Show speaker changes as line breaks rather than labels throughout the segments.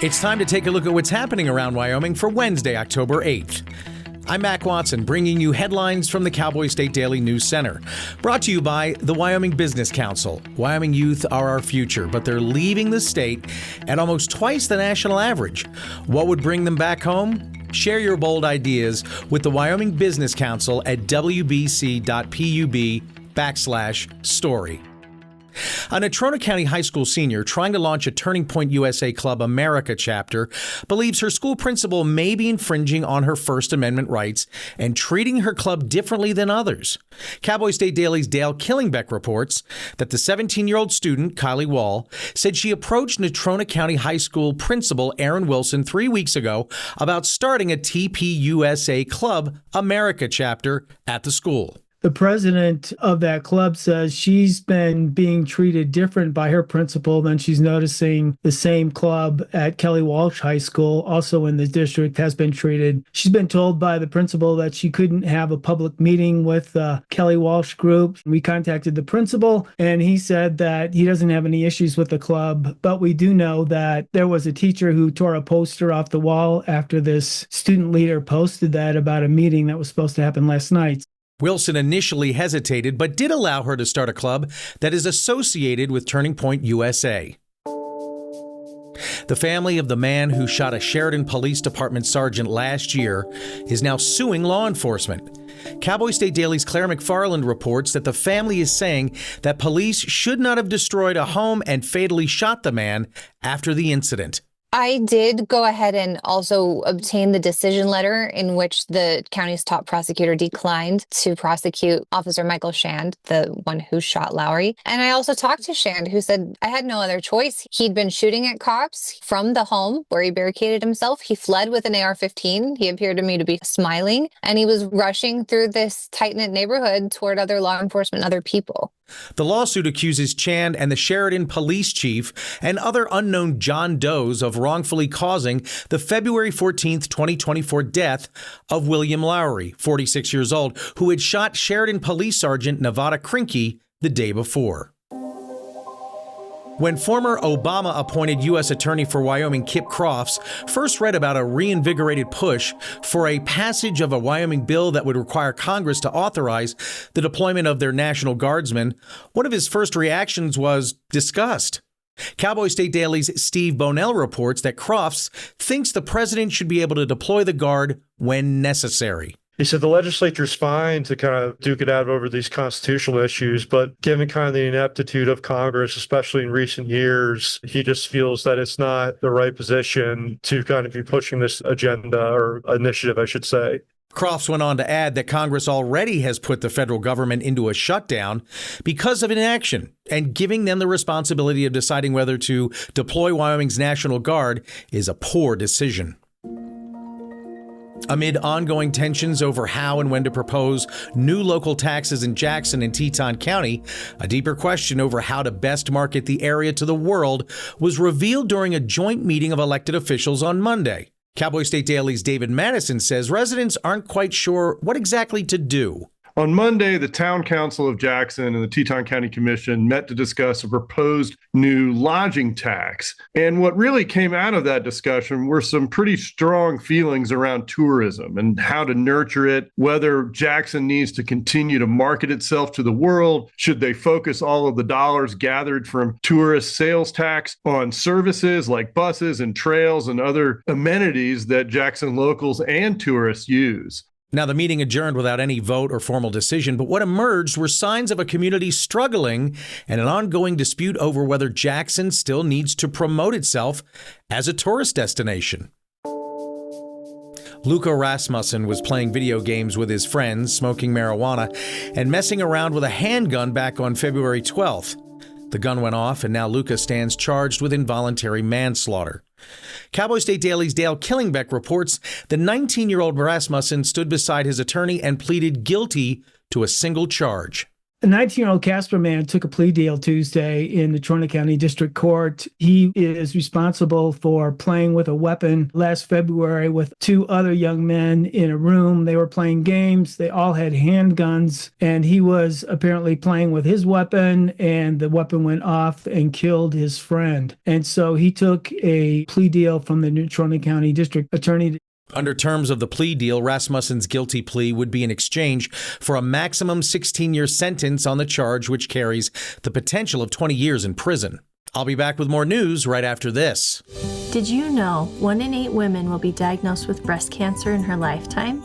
It's time to take a look at what's happening around Wyoming for Wednesday, October 8th. I'm Mac Watson, bringing you headlines from the Cowboy State Daily News Center. Brought to you by the Wyoming Business Council. Wyoming youth are our future, but they're leaving the state at almost twice the national average. What would bring them back home? Share your bold ideas with the Wyoming Business Council at wbc.pub/story. A Natrona County High School senior trying to launch a Turning Point USA Club America chapter believes her school principal may be infringing on her First Amendment rights and treating her club differently than others. Cowboy State Daily's Dale Killingbeck reports that the 17-year-old student, Kylie Wall, said she approached Natrona County High School principal Aaron Wilson 3 weeks ago about starting a TPUSA Club America chapter at the school.
The president of that club says she's been being treated different by her principal than she's noticing the same club at Kelly Walsh High School, also in the district, has been treated. She's been told by the principal that she couldn't have a public meeting with the Kelly Walsh group. We contacted the principal, and he said that he doesn't have any issues with the club, but we do know that there was a teacher who tore a poster off the wall after this student leader posted that about a meeting that was supposed to happen last night.
Wilson initially hesitated, but did allow her to start a club that is associated with Turning Point USA. The family of the man who shot a Sheridan Police Department sergeant last year is now suing law enforcement. Cowboy State Daily's Claire McFarland reports that the family is saying that police should not have destroyed a home and fatally shot the man after the incident.
I did go ahead and also obtain the decision letter in which the county's top prosecutor declined to prosecute Officer Michael Shand, the one who shot Lowry. And I also talked to Shand, who said I had no other choice. He'd been shooting at cops from the home where he barricaded himself. He fled with an AR-15. He appeared to me to be smiling, and he was rushing through this tight-knit neighborhood toward other law enforcement, other people.
The lawsuit accuses Chand and the Sheridan police chief and other unknown John Does of wrongfully causing the February 14th, 2024 death of William Lowry, 46 years old, who had shot Sheridan Police Sergeant Nevada Krinke the day before. When former Obama-appointed U.S. Attorney for Wyoming Kip Crofts first read about a reinvigorated push for a passage of a Wyoming bill that would require Congress to authorize the deployment of their National Guardsmen, one of his first reactions was disgust. Cowboy State Daily's Steve Bonell reports that Crofts thinks the president should be able to deploy the Guard when necessary.
He said the legislature's fine to kind of duke it out over these constitutional issues, but given kind of the ineptitude of Congress, especially in recent years, he just feels that it's not the right position to kind of be pushing this agenda or initiative, I should say.
Crofts went on to add that Congress already has put the federal government into a shutdown because of inaction, and giving them the responsibility of deciding whether to deploy Wyoming's National Guard is a poor decision. Amid ongoing tensions over how and when to propose new local taxes in Jackson and Teton County, a deeper question over how to best market the area to the world was revealed during a joint meeting of elected officials on Monday. Cowboy State Daily's David Madison says residents aren't quite sure what exactly to do.
On Monday, the Town Council of Jackson and the Teton County Commission met to discuss a proposed new lodging tax. And what really came out of that discussion were some pretty strong feelings around tourism and how to nurture it, whether Jackson needs to continue to market itself to the world. Should they focus all of the dollars gathered from tourist sales tax on services like buses and trails and other amenities that Jackson locals and tourists use?
Now, the meeting adjourned without any vote or formal decision, but what emerged were signs of a community struggling and an ongoing dispute over whether Jackson still needs to promote itself as a tourist destination. Luca Rasmussen was playing video games with his friends, smoking marijuana, and messing around with a handgun back on February 12th. The gun went off, and now Luca stands charged with involuntary manslaughter. Cowboy State Daily's Dale Killingbeck reports the 19-year-old Rasmussen stood beside his attorney and pleaded guilty to a single charge.
A 19-year-old Casper man took a plea deal Tuesday in the Trona County District Court. He is responsible for playing with a weapon last February with two other young men in a room. They were playing games. They all had handguns, and he was apparently playing with his weapon, and the weapon went off and killed his friend. And so he took a plea deal from the Trona County District Attorney.
Under terms of the plea deal, Rasmussen's guilty plea would be in exchange for a maximum 16-year sentence on the charge, which carries the potential of 20 years in prison. I'll be back with more news right after this.
Did you know 1 in 8 women will be diagnosed with breast cancer in her lifetime?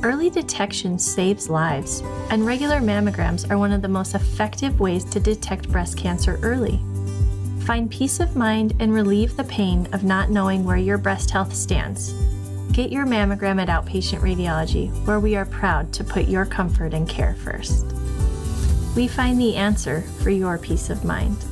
Early detection saves lives, and regular mammograms are one of the most effective ways to detect breast cancer early. Find peace of mind and relieve the pain of not knowing where your breast health stands. Get your mammogram at Outpatient Radiology, where we are proud to put your comfort and care first. We find the answer for your peace of mind.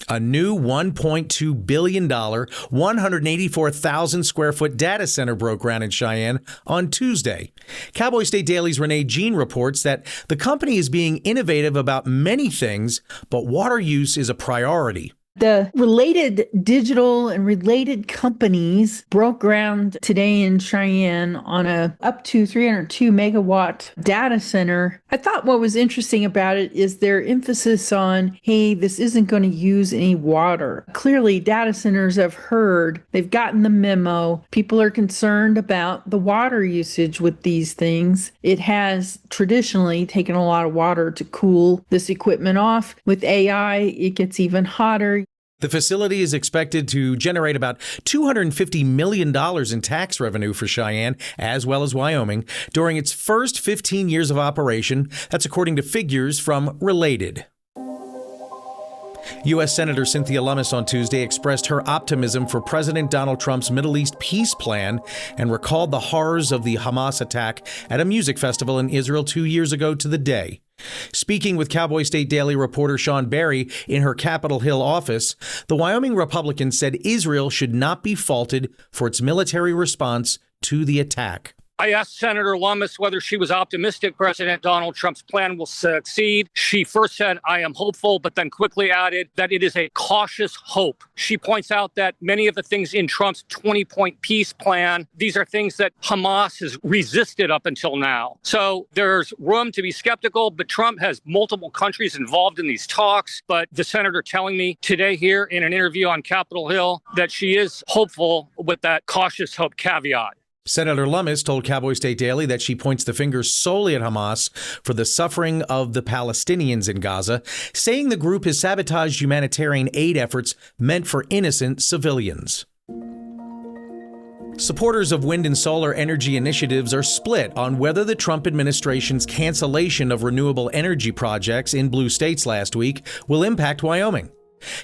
A new $1.2 billion, 184,000 square foot data center broke ground in Cheyenne on Tuesday. Cowboy State Daily's Renee Jean reports that the company is being innovative about many things, but water use is a priority.
The related digital and related companies broke ground today in Cheyenne on a up to 302 megawatt data center. I thought what was interesting about it is their emphasis on, hey, this isn't going to use any water. Clearly, data centers have heard, they've gotten the memo. People are concerned about the water usage with these things. It has traditionally taken a lot of water to cool this equipment off. With AI, it gets even hotter.
The facility is expected to generate about $250 million in tax revenue for Cheyenne, as well as Wyoming, during its first 15 years of operation. That's according to figures from Related. U.S. Senator Cynthia Lummis on Tuesday expressed her optimism for President Donald Trump's Middle East peace plan and recalled the horrors of the Hamas attack at a music festival in Israel 2 years ago to the day. Speaking with Cowboy State Daily reporter Sean Berry in her Capitol Hill office, the Wyoming Republican said Israel should not be faulted for its military response to the attack.
I asked Senator Lummis whether she was optimistic President Donald Trump's plan will succeed. She first said, I am hopeful, but then quickly added that it is a cautious hope. She points out that many of the things in Trump's 20-point peace plan, these are things that Hamas has resisted up until now. So there's room to be skeptical, but Trump has multiple countries involved in these talks. But the senator telling me today here in an interview on Capitol Hill that she is hopeful with that cautious hope caveat.
Senator Lummis told Cowboy State Daily that she points the finger solely at Hamas for the suffering of the Palestinians in Gaza, saying the group has sabotaged humanitarian aid efforts meant for innocent civilians. Supporters of wind and solar energy initiatives are split on whether the Trump administration's cancellation of renewable energy projects in blue states last week will impact Wyoming.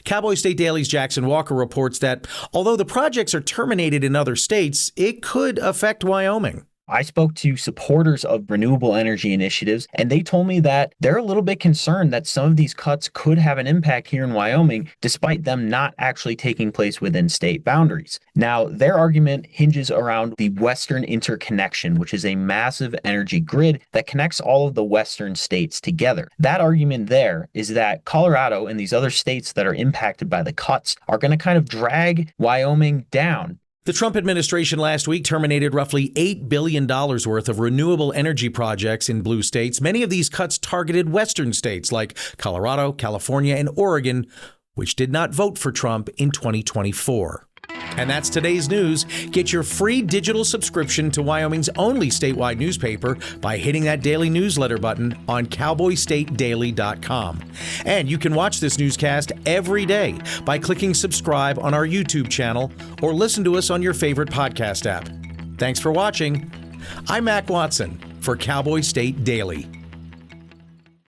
Cowboy State Daily's Jackson Walker reports that although the projects are terminated in other states, it could affect Wyoming.
I spoke to supporters of renewable energy initiatives, and they told me that they're a little bit concerned that some of these cuts could have an impact here in Wyoming, despite them not actually taking place within state boundaries. Now, their argument hinges around the Western Interconnection, which is a massive energy grid that connects all of the Western states together. That argument there is that Colorado and these other states that are impacted by the cuts are going to kind of drag Wyoming down.
The Trump administration last week terminated roughly $8 billion worth of renewable energy projects in blue states. Many of these cuts targeted Western states like Colorado, California, and Oregon, which did not vote for Trump in 2024. And that's today's news. Get your free digital subscription to Wyoming's only statewide newspaper by hitting that daily newsletter button on cowboystatedaily.com. And you can watch this newscast every day by clicking subscribe on our YouTube channel or listen to us on your favorite podcast app. Thanks for watching. I'm Mac Watson for Cowboy State Daily.